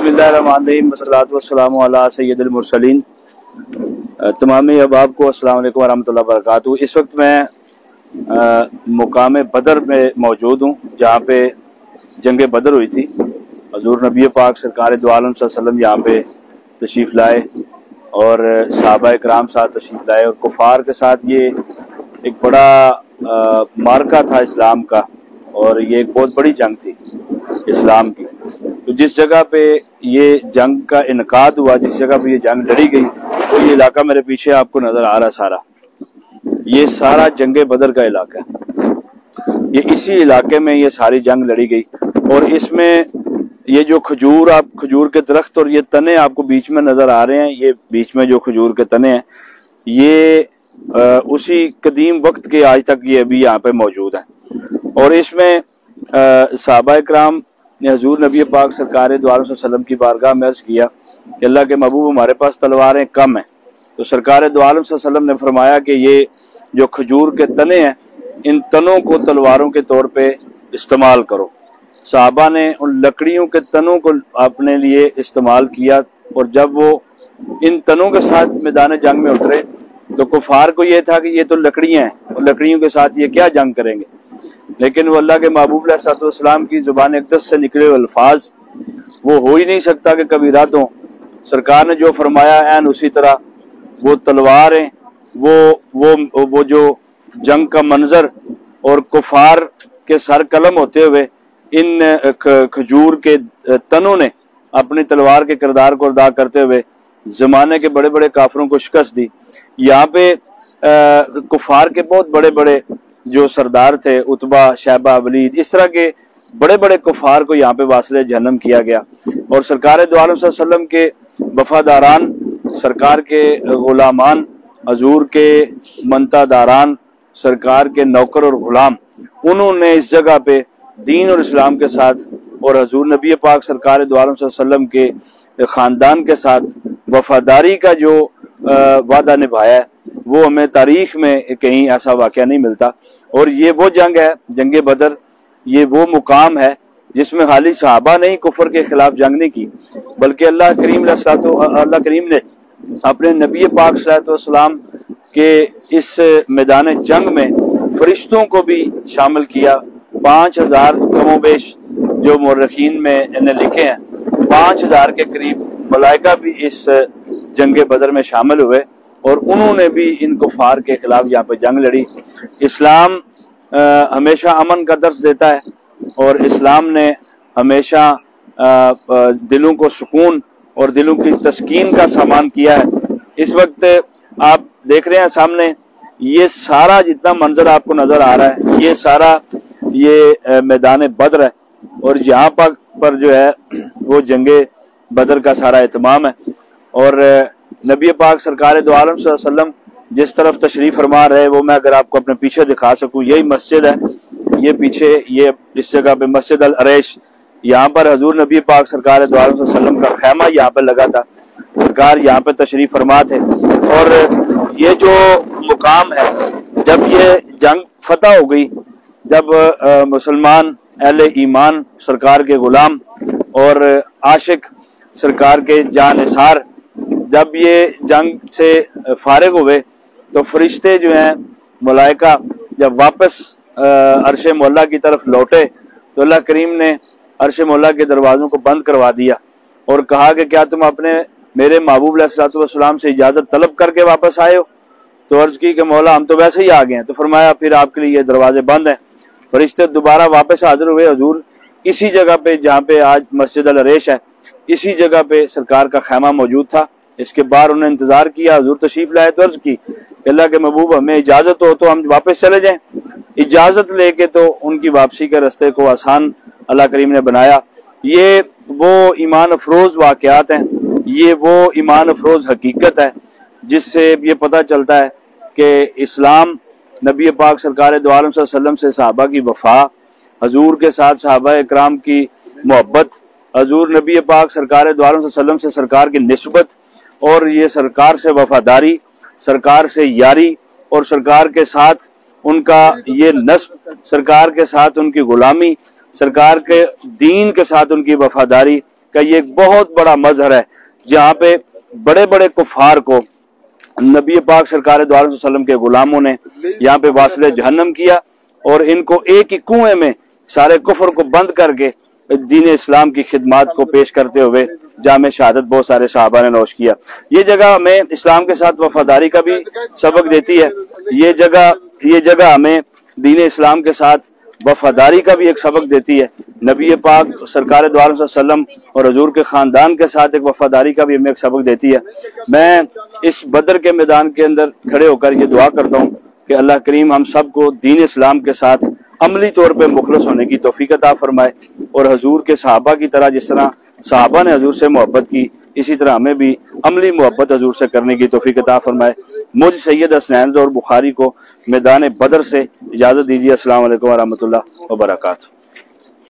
बिस्मिल्लाहिर्रहमानिर्रहीम वस्सलातु वस्सलामु अला सय्यिदिल मुरसलीन। तमाम अहबाब को अस्सलाम वालेकुम वरहमतुल्लाहि वबरकातुहू। इस वक्त मैं मुकाम बदर में मौजूद हूँ, जहाँ पे जंग बदर हुई थी। हजूर नबी पाक सरकार दो आलम सल्लल्लाहु अलैहि वसल्लम यहाँ पे तशरीफ़ लाए और सहाबा इकराम साथ तशरीफ़ लाए, और कुफार के साथ ये एक बड़ा मार्का था इस्लाम का, और ये एक बहुत बड़ी जंग थी इस्लाम की। तो जिस जगह पे ये जंग का इनकाद हुआ, जिस जगह पे ये जंग लड़ी गई, वो ये इलाका मेरे पीछे आपको नज़र आ रहा सारा, ये सारा जंग बदर का इलाका है। ये इसी इलाके में ये सारी जंग लड़ी गई, और इसमें ये जो खजूर के दरख्त और ये तने आपको बीच में नज़र आ रहे हैं, ये बीच में जो खजूर के तने हैं, ये उसी कदीम वक्त के आज तक ये अभी यहाँ पे मौजूद हैं। और इसमें सहाबा इकराम ने हजूर नबी पाक सरकार दो आलम सल्लल्लाहु अलैहि वसल्लम की बारगाह में अर्ज़ किया कि अल्लाह के महबूब, हमारे पास तलवारें कम हैं। तो सरकार दो आलम सल्लल्लाहु अलैहि वसल्लम ने फरमाया कि ये जो खजूर के तने हैं, इन तनों को तलवारों के तौर पे इस्तेमाल करो। सहाबा ने उन लकड़ियों के तनों को अपने लिए इस्तेमाल किया, और जब वो इन तनों के साथ मैदान जंग में उतरे तो कुफार को ये था कि ये तो लकड़ियाँ हैं, और लकड़ियों के साथ ये क्या जंग करेंगे। लेकिन वो अल्लाह के महबूब अलैहिस्सलाम की ज़ुबान अक़दस से निकले हुए अल्फाज, वो हो ही नहीं सकता कि कबीरा तो सरकार ने जो फरमाया ऐन उसी तरह वो तलवारें, वो जो जंग का मंजर, और कुफार के सर कलम होते हुए इन खजूर के तनों ने अपनी तलवार के किरदार को अदा करते हुए ज़माने के बड़े बड़े काफरों को शिकस्त दी। यहाँ पे कुफार के बहुत बड़े बड़े जो सरदार थे, उतबा, शैबा, वलीद, इस तरह के बड़े बड़े कुफार को यहाँ पे वासिले जहन्नम किया गया। और सरकार दो आलम सल्लल्लाहु अलैहि वसल्लम के वफादारान, सरकार के गुलामान, हजूर के मनतादारान, सरकार के नौकर और गुलाम, उन्होंने इस जगह पे दीन और इस्लाम के साथ और हजूर नबी पाक सरकार दो आलम सल्लल्लाहु अलैहि वसल्लम के ख़ानदान के साथ वफादारी का जो वादा निभाया है, वो हमें तारीख में कहीं ऐसा वाक़या नहीं मिलता। और ये वो जंग है, जंग बदर, ये वो मुकाम है जिसमें खाली सहाबा ने ही कुफर के खिलाफ जंग नहीं की, बल्कि अल्लाह करीम ने अपने नबी पाक सल्लल्लाहु अलैहि वसल्लम के इस मैदान जंग में फरिश्तों को भी शामिल किया। 5000 कमोबेश जो मुर्रखीन में इन्हें लिखे हैं, 5000 के करीब मलाइका भी इस जंग बदर में शामिल हुए, और उन्होंने भी इन कुफार के खिलाफ यहाँ पे जंग लड़ी। इस्लाम हमेशा अमन का दर्स देता है, और इस्लाम ने हमेशा दिलों को सुकून और दिलों की तस्कीन का सामान किया है। इस वक्त आप देख रहे हैं सामने, ये सारा जितना मंजर आपको नजर आ रहा है, ये सारा ये मैदान बदर है, और यहाँ पर जो है वो जंगे बदर का सारा एहतमाम है। और नबी पाक सरकार दो आलम सल्लल्लाहु अलैहि वसल्लम जिस तरफ तशरीफ़ फरमा रहे, वो मैं अगर आपको अपने पीछे दिखा सकूं, यही मस्जिद है, ये पीछे ये इस जगह पे मस्जिद अल अरैश, यहाँ पर हजूर नबी पाक सरकार दो आलम सल्लल्लाहु अलैहि वसल्लम का खैमा यहाँ पे लगा था। सरकार यहाँ पे तशरीफ़ फरमा थे, और ये जो मुकाम है, जब ये जंग फतह हो गई, जब मुसलमान अहले ईमान, सरकार के गुलाम और आशिक, सरकार के जानिसार, जब ये जंग से फारिग हुए, तो फरिश्ते जो हैं मलाइका जब वापस अर्श मौला की तरफ लौटे, तो अल्लाह करीम ने अर्श मौला के दरवाज़ों को बंद करवा दिया और कहा कि क्या तुम अपने मेरे महबूब अलैहिस्सलातु वस्सलाम से इजाज़त तलब करके वापस आए हो। तो अर्ज़ की कि मौला, हम तो वैसे ही आ गए हैं। तो फरमाया फिर आपके लिए ये दरवाजे बंद हैं। फरिश्ते दोबारा वापस हाजिर हुए। हजूर इसी जगह पे जहाँ पे आज मस्जिद अल अरैश है, इसी जगह पे सरकार का खैमा मौजूद था। इसके बाद उन्होंने इंतजार किया, हजूर तशरीफ लाए तो अर्ज की, अल्लाह के महबूब, हमें इजाजत हो तो हम वापस चले जाएं। इजाजत लेके तो उनकी वापसी के रास्ते को आसान अल्लाह करीम ने बनाया। ये वो ईमान अफरोज वाक़यात हैं, ये वो ईमान अफरोज हकीकत है जिससे ये पता चलता है कि इस्लाम, नबी पाक सरकार दो आलम सल्लल्लाहु अलैहि वसल्लम से सहाबा की वफा, हजूर के साथ सहाबा इकराम की मोहब्बत, हजूर नबी पाक सरकार दो आलम सल्लल्लाहु अलैहि वसल्लम से सरकार की निस्बत, और ये सरकार से वफादारी, सरकार से यारी, और सरकार के साथ उनका ये नस्ब, सरकार के साथ उनकी गुलामी, सरकार के दीन के साथ उनकी वफादारी, کہ یہ ایک بہت بڑا مظہر ہے جہاں پہ بڑے بڑے کفار کو نبی پاک سرکار دو عالم صلی اللہ علیہ وسلم کے غلاموں نے یہاں پہ واصل جہنم کیا، اور ان کو ایک ہی کنویں میں سارے کفر کو بند کر کے دین اسلام کی خدمات کو پیش کرتے ہوئے جامع شہادت بہت سارے صحابہ نے نوش کیا۔ یہ جگہ ہمیں اسلام کے ساتھ وفاداری کا بھی سبق دیتی ہے، یہ جگہ ہمیں دین اسلام کے ساتھ وفاداری کا بھی ایک سبق دیتی ہے، نبی پاک سرکار دو عالم صلی اللہ علیہ وسلم اور حضور کے خاندان کے ساتھ ایک وفاداری کا بھی ہمیں ایک سبق دیتی ہے۔ میں اس بدر کے میدان کے اندر کھڑے ہو کر یہ دعا کرتا ہوں کہ اللہ کریم ہم سب کو دین اسلام کے ساتھ عملی طور پہ مخلص ہونے کی توفیق عطا فرمائے، اور حضور کے صحابہ کی طرح جس طرح صحابہ نے حضور سے محبت کی اسی طرح ہمیں بھی عملی محبت حضور سے کرنے کی توفیق عطا فرمائے۔ مجھ سید حسنین اور بخاری کو میدان بدر سے اجازت دیجیے۔ السلام علیکم ورحمۃ اللہ وبرکاتہ۔